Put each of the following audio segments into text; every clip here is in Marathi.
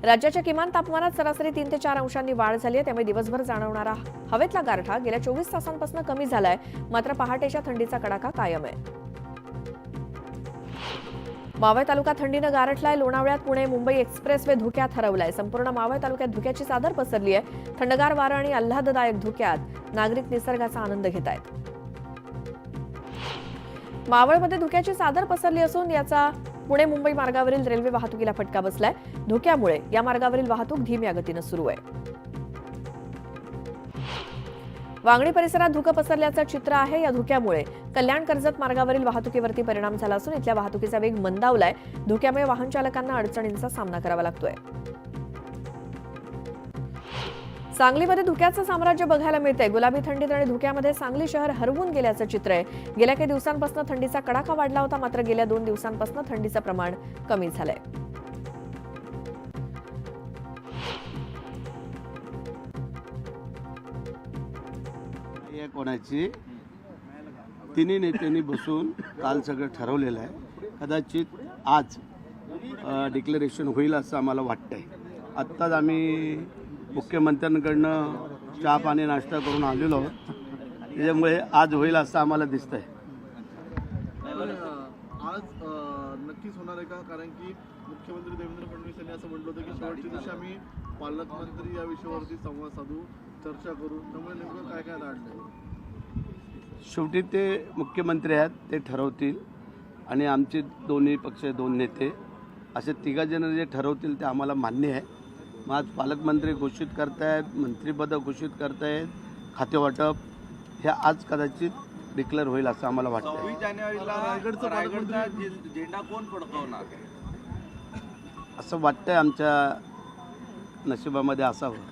राज्याच्या किमान तापमानात सरासरी 3 ते 4 अंशांनी वाढ झाली आहे. त्यामुळे दिवसभर जाणवणारा हवेतला गारठा गेल्या 24 तासांपासून कमी झालाय. मात्र पहाटेच्या थंडीचा कडाका कायम आहे. मावळ तालुका थंडीनं गारठलाय. लोणावळ्यात पुणे मुंबई एक्सप्रेसवे धुक्यात हरवलाय. संपूर्ण मावळ तालुक्यात धुक्याची चादर पसरली आहे. थंडगार वारं आणि आल्हाददायक धुक्यात नागरिक निसर्गाचा आनंद घेत आहेत. मावळमध्ये धुक्याची चादर पसरली असून याचा पुणे मुंबई मार्गावरील रेल्वे वाहतुकीला फटका बसलाय. धुक्यामुळे या मार्गावरील वाहतूक धीम्या गतीनं सुरू आहे. वांगणी परिसरात धुकं पसरल्याचं चित्र आहे. या धुक्यामुळे कल्याण कर्जत मार्गावरील वाहतुकीवरती परिणाम झाला असून इथल्या वाहतुकीचा वेग मंदावलाय. धुक्यामुळे वाहन चालकांना अडचणींचा सामना करावा लागतोय. सांगलीमध्ये धुक्याचं साम्राज्य बघायला मिळतंय. गुलाबी थंडीत आणि धुक्यामध्ये सांगली शहर हरवून गेल्याचं चित्र आहे. गेल्या काही दिवसांपासून थंडीचा कडाका वाढला होता. मात्र गेल्या 2 दिवसांपासून थंडीचं प्रमाण कमी झालंय. कोणाची तिन्ही नेत्यांनी बसून काल सगळं ठरवलेलं आहे. कदाचित आज डिक्लेरेशन होईल असं आम्हाला वाटतंय. आत्ताच आम्ही मुख्यमंत्र्यांकडनं चहा पाणी नाश्ता करून आलेलो आहोत. त्याच्यामुळे आज होईल असं आम्हाला दिसतंय. आज नक्कीच होणार आहे का? कारण की मुख्यमंत्री देवेंद्र फडणवीस यांनी असं म्हटलं होतं की शेवटच्या दिवशी आम्ही पालकमंत्री या विषयावरती संवाद साधू, चर्चा करू. त्यामुळे नेमकं काय काय अडलं? शेवटी ते मुख्यमंत्री आहेत, ते ठरवतील. आणि आमचे दोन्ही पक्ष 2 नेते असे 3 जण जे ठरवतील ते आम्हाला मान्य आहे. मग आज पालकमंत्री घोषित करतायत, मंत्रिपद घोषित करतायत, खातेवाटप हे आज कदाचित डिक्लेअर होईल असं आम्हाला वाटतं. 26 जानेवारीला रायगडचा झेंडा कोण फडकवणार असं वाटतंय. आमच्या नशिबामध्ये असावं.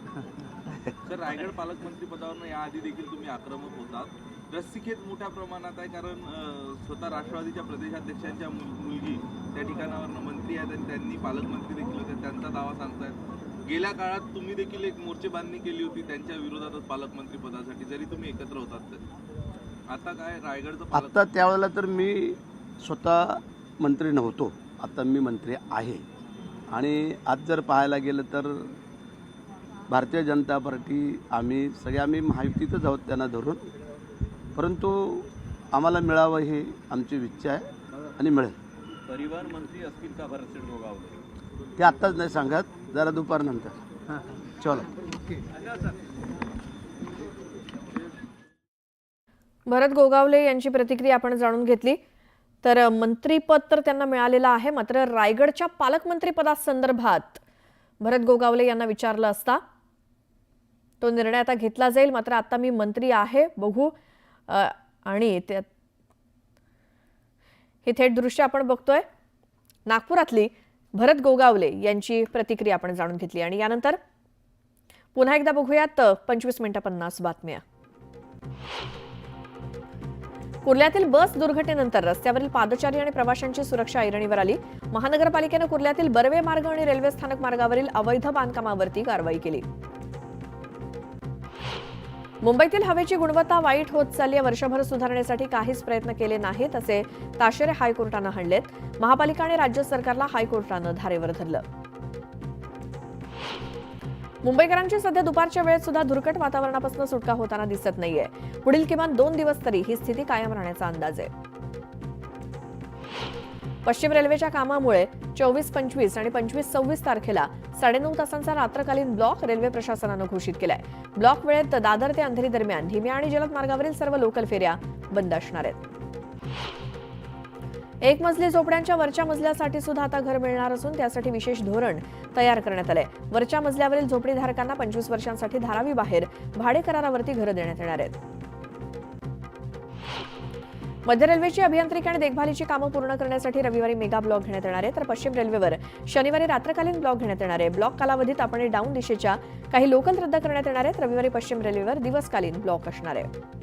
तर रायगड पालकमंत्री पदावर याआधी देखील तुम्ही आक्रमक होतात. रस्सीखेच मोठ्या प्रमाणात आहे. कारण स्वतः राष्ट्रवादीच्या प्रदेशाध्यक्षांच्या मुलगी त्या ठिकाणावर मंत्री आहेत आणि त्यांनी पालकमंत्री देखील होते. त्यांचा दावा सांगतायत. गेल्या काळात तुम्ही देखील एक मोर्चेबांधणी केली होती त्यांच्या विरोधातच पालकमंत्री पदासाठी, जरी तुम्ही एकत्र होतात तर. आता काय रायगडचं आत्ता त्यावेळेला तर मी स्वतः मंत्री नव्हतो. आता मी मंत्री आहे. आणि आज जर पाहायला गेलं तर भारतीय जनता पार्टी आम्ही महायुतीतच आहोत त्यांना धरून. परंतु आम्हाला मिळावं हे आमची इच्छा आहे आणि मिळेल. परिवार मंत्री असतील का भरत गोगावले? ते आत्ताच नाही सांगत, जरा दुपारनंतर. चलो. भरत गोगावले यांची प्रतिक्रिया आपण जाणून घेतली. तर मंत्रीपद तर त्यांना मिळालेलं आहे. मात्र रायगडच्या पालकमंत्री पदासंदर्भात भरत गोगावले यांना विचारलं असता तो निर्णय आता घेतला जाईल. मात्र आता मी मंत्री आहे, बघू. आणि हे थेट दृश्य आपण बघतोय. नागपुरातली भरत गोगावले यांची प्रतिक्रिया आपण जाणून घेतली. आणि यानंतर पुन्हा एकदा बघूयात 25:50 बातम्या. कुर्ल्यातील बस दुर्घटनेनंतर रस्त्यावरील पादचारी आणि प्रवाशांची सुरक्षा ऐरणीवर आली. महानगरपालिकेनं कुर्ल्यातील बर्वे मार्ग आणि रेल्वे स्थानक मार्गावरील अवैध बांधकामावरती कारवाई केली. मुंबईतील हवेची गुणवत्ता वाईट होत चालली आहे. वर्षभर सुधारण्यासाठी काहीच प्रयत्न केले नाहीत असे ताशेरे हायकोर्टानं हाणलेत. महापालिका आणि राज्य सरकारला हायकोर्टानं धारेवर धरलं. मुंबईकरांची सध्या दुपारच्या वेळेत सुद्धा धुरकट वातावरणापासून सुटका होताना दिसत नाहीये. पुढील किमान 2 दिवस तरी ही स्थिती कायम राहण्याचा अंदाज आहे. पश्चिम रेल्वेच्या कामामुळे 24-25 आणि 25-26 तारखेला 9.5 तासांचा रात्रकालीन ब्लॉक रेल्वे प्रशासनानं घोषित केलाय. ब्लॉक वेळेत दादर ते अंधेरी दरम्यान धीम्या आणि जलद मार्गावरील सर्व लोकल फेऱ्या बंद असणार आहेत. 1 मजली झोपड्यांच्या वरच्या मजल्यासाठी सुद्धा आता घर मिळणार असून त्यासाठी विशेष धोरण तयार करण्यात आलंय. वरच्या मजल्यावरील झोपडीधारकांना 25 वर्षांसाठी धारावी बाहेर भाडे करारावरती घरं देण्यात येणार आहेत. मध्य रेल्वेची अभियांत्रिकी आणि देखभालीची कामं पूर्ण करण्यासाठी रविवारी मेगा ब्लॉक घेण्यात येणार आहे. तर पश्चिम रेल्वेवर शनिवारी रात्रकालीन ब्लॉक घेण्यात येणार आहे. ब्लॉक कालावधीत अप आणि डाऊन दिशेच्या काही लोकल रद्द करण्यात येणार आहेत. रविवारी पश्चिम रेल्वेवर दिवसकालीन ब्लॉक असणार आहे.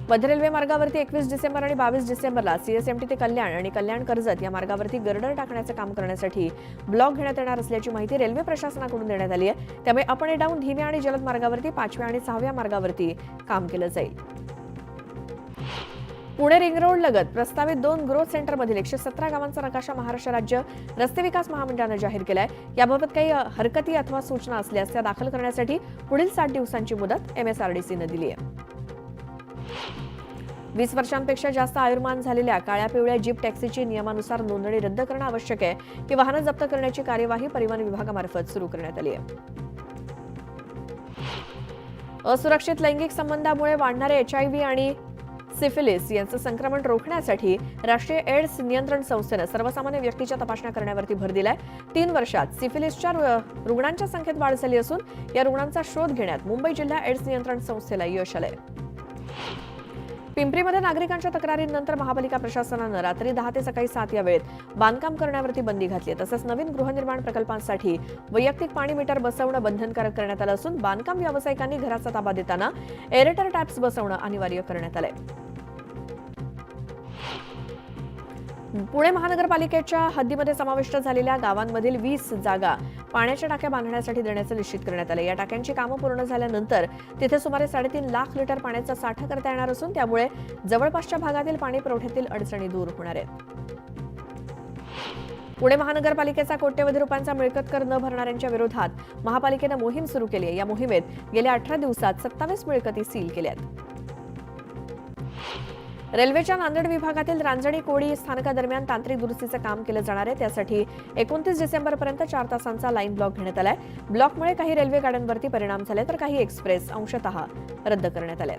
मध्य रेल्वे मार्गावरती 21 डिसेंबर आणि 22 डिसेंबरला सीएसएमटी ते कल्याण आणि कल्याण कर्जत या मार्गावरती गर्डर टाकण्याचं काम करण्यासाठी ब्लॉक घेण्यात येणार असल्याची माहिती रेल्वे प्रशासनाकडून देण्यात आली आहे. त्यामुळे अप आणि डाऊन धीम्या आणि जलद मार्गावरती 5व्या आणि 6व्या मार्गावरती काम केलं जाईल. पुणे रिंग रोड लगत प्रस्तावित 2 ग्रोथ सेंटरमधील 117 गावांचा नकाशा महाराष्ट्र राज्य रस्ते विकास महामंडळानं जाहीर केलाय. याबाबत काही हरकती अथवा सूचना असल्यास त्या दाखल करण्यासाठी पुढील 60 दिवसांची मुदत MSRDCनं दिली आहे. 20 वर्षांपेक्षा जास्त आयुर्मान झालेल्या काळ्या पिवळ्या जीप टॅक्सीची नियमानुसार नोंदणी रद्द करणं आवश्यक आहे की वाहनं जप्त करण्याची कार्यवाही परिवहन विभागामार्फत सुरू करण्यात आली आहे. असुरक्षित लैंगिक संबंधामुळे वाढणारे HIV आणि सिफिलिस यांचं संक्रमण रोखण्यासाठी राष्ट्रीय एड्स नियंत्रण संस्थेनं सर्वसामान्य व्यक्तीच्या तपासण्या करण्यावरती भर दिलाय. 3 वर्षात सिफिलिसच्या रुग्णांच्या संख्येत वाढ झाली असून या रुग्णांचा शोध घेण्यात मुंबई जिल्हा एड्स नियंत्रण संस्थेला यश आलंय. पिंपरीमध्ये नागरिकांच्या तक्रारींनंतर महापालिका प्रशासनानं रात्री 10 ते सकाळी 7 या वेळेत बांधकाम करण्यावरती बंदी घातली आहे. तसंच नवीन गृहनिर्माण प्रकल्पांसाठी वैयक्तिक पाणी मीटर बसवणं बंधनकारक करण्यात आलं असून बांधकाम व्यावसायिकांनी घराचा ताबा देताना एरेटर टॅप्स बसवणं अनिवार्य करण्यात आलंय. पुणे महानगरपालिकेच्या हद्दीमध्ये समाविष्ट झालेल्या गावांमधील 20 जागा पाण्याच्या टाक्या बांधण्यासाठी देण्याचं निश्चित करण्यात आलं. या टाक्यांची कामं पूर्ण झाल्यानंतर तिथे सुमारे 3.5 लाख लिटर पाण्याचा साठा करता येणार असून त्यामुळे जवळपासच्या भागातील पाणी पुरवठ्यातील अडचणी दूर होणार आहेत. पुणे महानगरपालिकेचा कोट्यवधी रुपयांचा मिळकत कर न भरणाऱ्यांच्या विरोधात महापालिकेनं मोहीम सुरू केली आहे. या मोहिमेत गेल्या 18 दिवसात 27 मिळकती सील केल्या आहेत. रेल्वेच्या नांदेड विभागातील रांजणी कोळी स्थानकादरम्यान तांत्रिक दुरुस्तीचं काम केलं जाणार आहे. त्यासाठी 29 डिसेंबरपर्यंत 4 तासांचा लाईन ब्लॉक घेण्यात आलाय. ब्लॉकमुळे काही रेल्वे गाड्यांवरती परिणाम झाले तर काही एक्सप्रेस अंशतः रद्द करण्यात आल्या.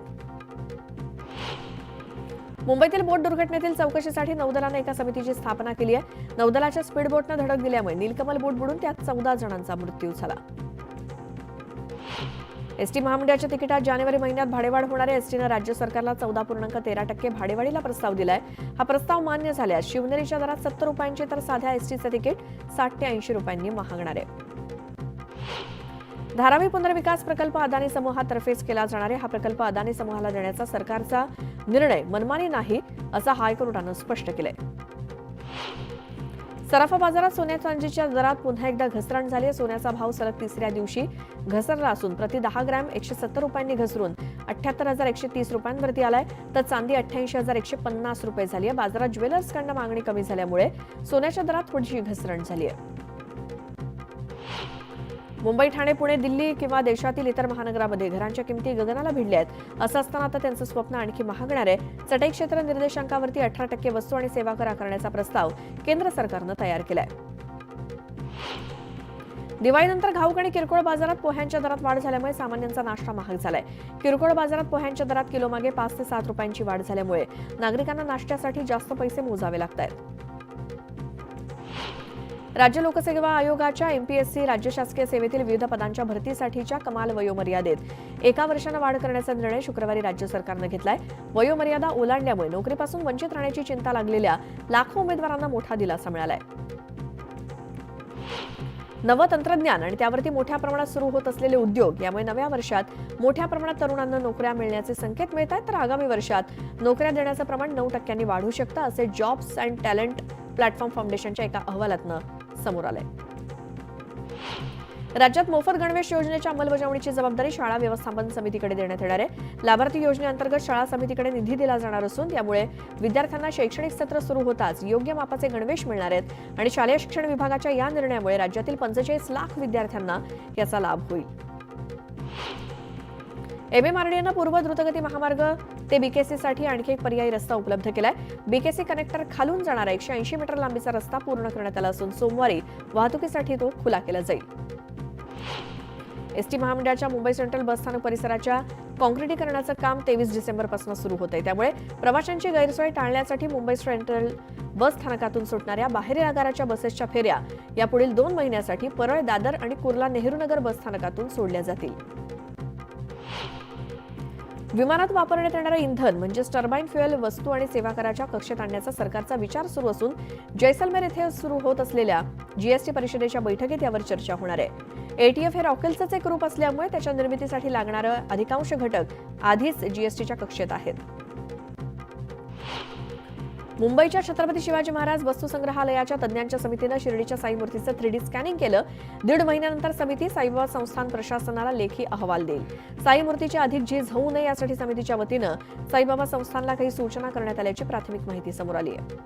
मुंबईतील बोट दुर्घटनेतील चौकशीसाठी नौदलानं एका समितीची स्थापना केली आहे. नौदलाच्या स्पीड बोटनं धडक दिल्यामुळे नीलकमल बोट बुडून त्यात 14 जणांचा मृत्यू झाला. एसटी महामंडळाच्या तिकिटात जानेवारी महिन्यात भाडेवाढ होणार आहे. एसटीनं राज्य सरकारला 14.13% भाडेवाढीला प्रस्ताव दिलाय. हा प्रस्ताव मान्य झाल्यास शिवनेरीच्या दरात 70 रुपयांची तर साध्या एसटीचं तिकीट 60 ते 80 रुपयांनी महागणार आहे. धारावी पुनर्विकास प्रकल्प अदानी समूहातर्फेच केला जाणार आहे. हा प्रकल्प अदानी समूहाला देण्याचा सरकारचा निर्णय मनमानी नाही असं हायकोर्टानं स्पष्ट केलंय. सराफा बाजारात सोन्या चांदीच्या दरात पुन्हा एकदा घसरण झाली आहे. सोन्याचा भाव सलग 3ऱ्या दिवशी घसरला असून प्रति 10 ग्रॅम 170 रुपयांनी घसरून 78,130 रुपयांवरती आलाय. तर चांदी 88,150 रुपये झाली आहे. बाजारात ज्वेलर्सकडनं मागणी कमी झाल्यामुळे सोन्याच्या दरात थोडीशी घसरण झाली आहे. मुंबई, ठाणे, पुणे, दिल्ली किंवा देशातील इतर महानगरामध्ये घरांच्या किमती गगनाला भिडल्या आहेत. असं असताना आता त्यांचं स्वप्न आणखी महागणार आहे. चटई क्षेत्र निर्देशांकावरती 18% वस्तू आणि सेवा कर आकारण्याचा प्रस्ताव केंद्र सरकारनं तयार केलाय. दिवाळीनंतर घाऊक आणि किरकोळ बाजारात पोह्यांच्या दरात वाढ झाल्यामुळे सामान्यांचा नाश्ता महाग झालाय. किरकोळ बाजारात पोह्यांच्या दरात किलोमागे 5 ते 7 रुपयांची वाढ झाल्यामुळे नागरिकांना नाश्त्यासाठी जास्त पैसे मोजावे लागत आहेत. राज्य लोकसेवा आयोगाच्या MPSC राज्य शासकीय सेवेतील विविध पदांच्या भरतीसाठीच्या कमाल वयोमर्यादेत 1 वर्षानं वाढ करण्याचा निर्णय शुक्रवारी राज्य सरकारनं घेतलाय. वयोमर्यादा ओलांडल्यामुळे नोकरीपासून वंचित राहण्याची चिंता लागलेल्या लाखो उमेदवारांना मोठा दिलासा मिळालाय. नवं तंत्रज्ञान आणि त्यावरती मोठ्या प्रमाणात सुरू होत असलेले उद्योग यामुळे नव्या वर्षात मोठ्या प्रमाणात तरुणांना नोकऱ्या मिळण्याचे संकेत मिळत आहेत. तर आगामी वर्षात नोकऱ्या देण्याचं प्रमाण 9% वाढू शकतं असे जॉब्स अँड टॅलेंट प्लॅटफॉर्म फाउंडेशनच्या एका अहवालातनं समोर आलंय. राज्यात मोफत गणवेश योजनेच्या अंमलबजावणीची जबाबदारी शाळा व्यवस्थापन समितीकडे देण्यात येणार आहे. लाभार्थी योजनेअंतर्गत शाळा समितीकडे निधी दिला जाणार असून त्यामुळे विद्यार्थ्यांना शैक्षणिक सत्र सुरू होताच योग्य मापाचे गणवेश मिळणार आहेत आणि शालेय शिक्षण विभागाच्या या निर्णयामुळे राज्यातील 45 लाख विद्यार्थ्यांना याचा लाभ होईल. MMRDAनं पूर्व द्रुतगती महामार्ग ते BKC साठी आणखी एक पर्यायी रस्ता उपलब्ध केलाय. BKC कनेक्टर खालून जाणारा 180 मीटर लांबीचा रस्ता पूर्ण करण्यात आला असून सोमवारी वाहतुकीसाठी तो खुला केला जाईल. एसटी महामंडळाच्या मुंबई सेंट्रल बसस्थानक परिसराच्या काँक्रिटीकरणाचं काम 23 डिसेंबरपासून सुरू होत आहे. त्यामुळे प्रवाशांची गैरसोय टाळण्यासाठी मुंबई सेंट्रल बस स्थानकातून सुटणाऱ्या बाहेरील आगाराच्या बसेसच्या फेऱ्या यापुढील 2 महिन्यासाठी परळ, दादर आणि कुर्ला नेहरूनगर बस स्थानकातून सोडल्या जातील. विमानात वापरण्यात येणारं इंधन म्हणजेच टर्बाईन फ्युएल वस्तू आणि सेवा कराच्या कक्षेत आणण्याचा सरकारचा विचार सुरू असून जैसलमेर येथे सुरू होत असलेल्या GST परिषदेच्या बैठकीत यावर चर्चा होणार आहे. ATF हे रॉकेलचंच एक रूप असल्यामुळे त्याच्या निर्मितीसाठी लागणारे अधिकांश घटक आधीच GSTच्या कक्षेत आहेत. मुंबईच्या छत्रपती शिवाजी महाराज वस्तू संग्रहालयाच्या तज्ज्ञांच्या समितीनं शिर्डीच्या साई मूर्तीचं 3D स्कॅनिंग केलं. 1.5 महिन्यानंतर समिती साईबाबा संस्थान प्रशासनाला लेखी अहवाल देईल. साई मूर्तीची अधिक झीज होऊ नये यासाठी समितीच्या वतीनं साईबाबा संस्थानला काही सूचना करण्यात आल्याची प्राथमिक माहिती समोर आली आहे.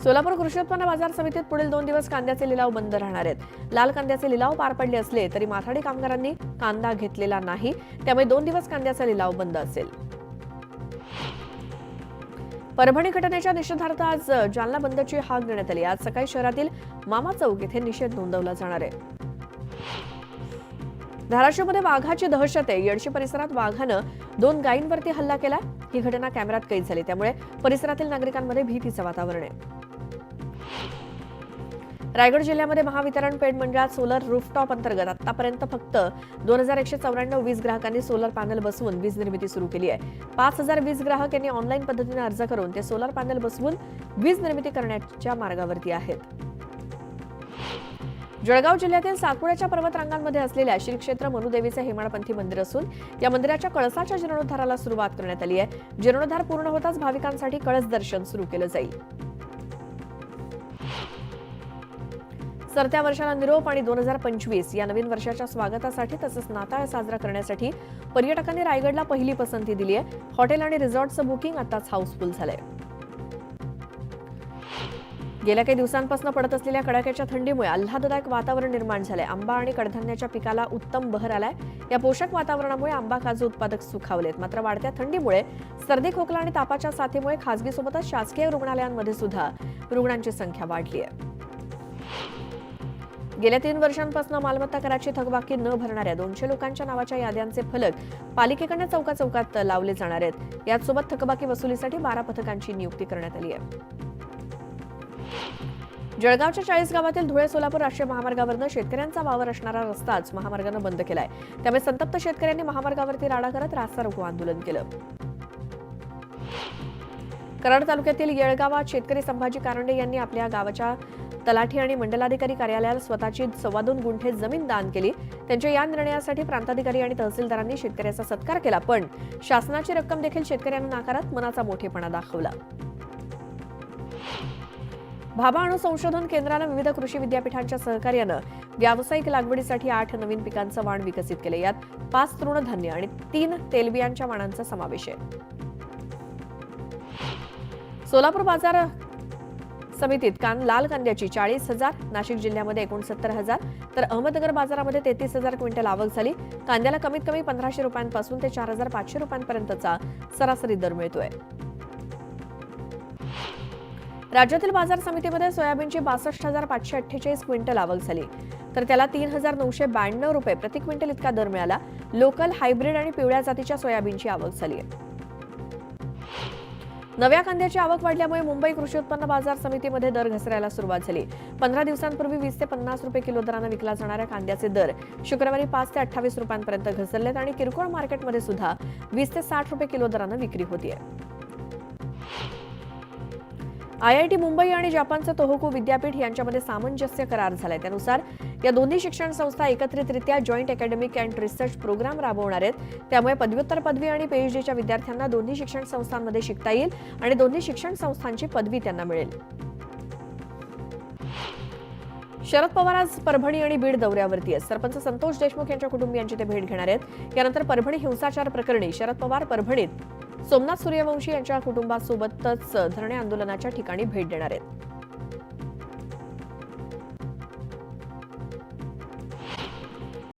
सोलापूर कृषी उत्पन्न बाजार समितीत पुढील 2 दिवस कांद्याचे लिलाव बंद राहणार आहेत. लाल कांद्याचे लिलाव पार पडले असले तरी माथाडी कामगारांनी कांदा घेतलेला नाही, त्यामुळे 2 दिवस कांद्याचा लिलाव बंद असेल. परभणी घटनेच्या निषेधार्थ आज जालना बंदची हाक देण्यात आली. आज सकाळी शहरातील मामा चौक येथे निषेध नोंदवला जाणार आहे. धाराशिवमध्ये वाघाची दहशत आहे. येडशी परिसरात वाघानं 2 गायींवरती हल्ला केला. ही घटना कॅमेऱ्यात कैद झाली, त्यामुळे परिसरातील नागरिकांमध्ये भीतीचं वातावरण आहे. रायगड जिल्ह्यामध्ये महावितरण पेड मंडळात सोलर रूफटॉप अंतर्गत आतापर्यंत फक्त 2194 वीज ग्राहकांनी सोलर पॅनल बसवून वीज निर्मिती सुरू केली आहे. 5000 वीज ग्राहक यांनी ऑनलाईन पद्धतीने अर्ज करून ते सोलर पॅनल बसवून वीज निर्मिती करण्याच्या मार्गावरती आहेत. जळगाव जिल्ह्यातील सातपुड्याच्या पर्वतरांगांमध्ये असलेल्या श्री क्षेत्र मनुदेवीचे हेमाडपंथी मंदिर असून या मंदिराच्या कळसाच्या जीर्णोद्धाराला सुरुवात करण्यात आली आहे. जीर्णोद्धार पूर्ण होताच भाविकांसाठी कळस दर्शन सुरू केलं जाईल. सरत्या वर्षाला निरोप आणि 2025 या नवीन वर्षाच्या स्वागतासाठी तसंच नाताळ साजरा करण्यासाठी पर्यटकांनी रायगडला पहिली पसंती दिली आहे. हॉटेल आणि रिसॉर्टचं बुकिंग आताच हाऊसफुल झालंय. गेल्या काही दिवसांपासून पडत असलेल्या कडाक्याच्या थंडीमुळे आल्हाददायक वातावरण निर्माण झालंय. आंबा आणि कडधान्याच्या पिकाला उत्तम बहर आलाय. या पोषक वातावरणामुळे आंबा काजू उत्पादक सुखावलेत. मात्र वाढत्या थंडीमुळे सर्दी, खोकला आणि तापाच्या साथीमुळे खासगीसोबतच शासकीय रुग्णालयांमध्ये सुद्धा रुग्णांची संख्या वाढली आहे. गेल्या 3 वर्षांपासून मालमत्ता कराची थकबाकी न भरणाऱ्या 200 लोकांच्या नावाच्या याद्यांचे फलक पालिकेकडून चौकाचौकात लावले जाणार आहेत. याचसोबत थकबाकी वसुलीसाठी 12 पथकांची नियुक्ती करण्यात आली आहे. जळगावच्या 40 गावातील धुळे सोलापूर राष्ट्रीय महामार्गावरनं शेतकऱ्यांचा वावर असणारा रस्ताच महामार्गानं बंद केलाय. त्यामुळे संतप्त शेतकऱ्यांनी महामार्गावरती राडा करत रास्ता रोको आंदोलन केलं. कराड तालुक्यातील येळगावात शेतकरी संभाजी कारंडे यांनी आपल्या गावाच्या तलाठी आणि मंडलाधिकारी कार्यालयाला स्वतःची 2.25 गुंठे जमीन दान केली. त्यांच्या या निर्णयासाठी प्रांताधिकारी आणि तहसीलदारांनी शेतकऱ्याचा सत्कार केला, पण शासनाची रक्कम देखील शेतकऱ्यांना नाकारत मनाचा मोठेपणा दाखवला. भाभा अणु संशोधन केंद्रानं विविध कृषी विद्यापीठांच्या सहकार्यानं व्यावसायिक लागवडीसाठी 8 नवीन पिकांचं वाण विकसित केलं. यात 5 तृणधान्य आणि 3 तेलबियांच्या वाणांचा समावेश आहे. सोलापूर बाजार समितीत लाल कांद्याची 40,000, नाशिक जिल्ह्यामध्ये 69,000 तर अहमदनगर बाजारामध्ये 33,000 क्विंटल आवक झाली. कांद्याला कमीत कमी 1,500 रुपयांपासून ते 4,500 रुपयांपर्यंतचा सरासरी दर मिळतोय. राज्यातील बाजार समितीमध्ये सोयाबीनची 62,548 क्विंटल आवक झाली, तर त्याला 3,992 रुपये प्रति क्विंटल इतका दर मिळाला. लोकल, हायब्रिड आणि पिवळ्या जातीच्या सोयाबीनची आवक झाली आहे. नव्या कांद्याची आवक वाढल्यामुळे मुंबई कृषी उत्पन्न बाजार समितीमध्ये दर घसरायला सुरुवात झाली. 15 दिवसांपूर्वी 20 ते 50 रुपये किलो दरानं विकला जाणाऱ्या कांद्याचे दर शुक्रवारी 5 ते 28 रुपयांपर्यंत घसरलेत आणि किरकोळ मार्केटमध्ये सुद्धा 20 ते 60 रुपये किलो दरानं विक्री होतीये. IIT मुंबई आणि जपानचं तोहोकू विद्यापीठ यांच्यामध्ये सामंजस्य करार झालाय. त्यानुसार या दोन्ही शिक्षण संस्था एकत्रितरित्या joint academic and research programme राबवणार आहेत. त्यामुळे पदव्युत्तर पदवी आणि PhDच्या विद्यार्थ्यांना दोन्ही शिक्षण संस्थांमध्ये शिकता येईल आणि दोन्ही शिक्षण संस्थांची पदवी त्यांना मिळेल. शरद पवार आज परभणी आणि बीड दौऱ्यावरती आहेत. सरपंच संतोष देशमुख यांच्या कुटुंबियांची ते भेट घेणार आहेत. यानंतर परभणी हिंसाचार प्रकरणी शरद पवार परभणीत सोमनाथ सूर्यवंशी यांच्या कुटुंबासोबतच धरणे आंदोलनाच्या ठिकाणी भेट देणार आहेत.